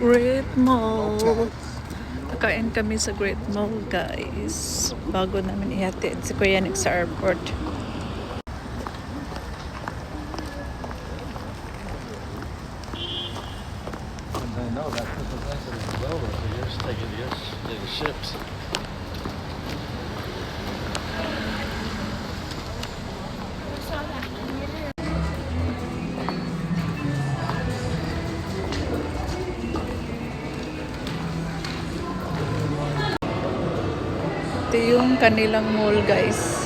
Great Mall. Nakain kami sa Great Mall, guys. Bago namin ihatid si Kuya Nick sa airport. No, that Christmas license is over, so you're just taking the ships. Ito yung kanilang mall, guys.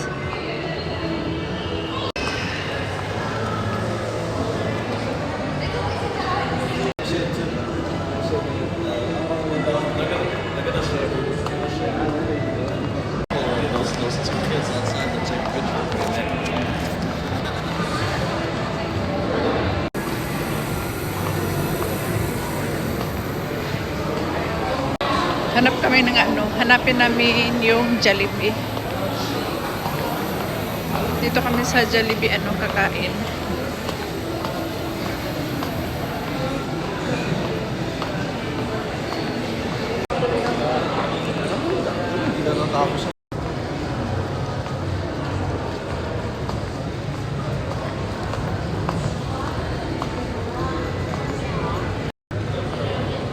Those two kids outside that take a picture of me. Hanap kami ng hanapin namin yung Jollibee. Dito kami sa Jollibee, kakain.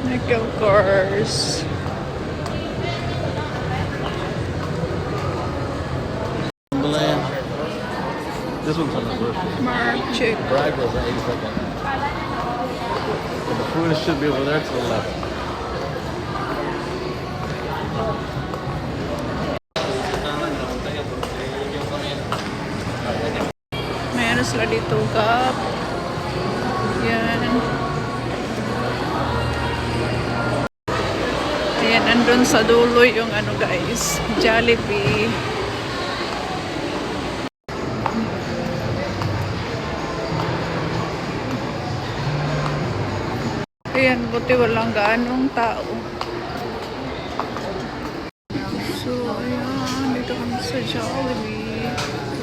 Like, of course. This one's on the first one. Mark, check. Bragg was the 82nd. But the food should be over there to the left. May sila dito, Gap. Yan. Ayan, andun sa dulo yung guys, Jollibee. Ayan, buti walang gaanong tao. So, ayan, dito kami sa Jollibee.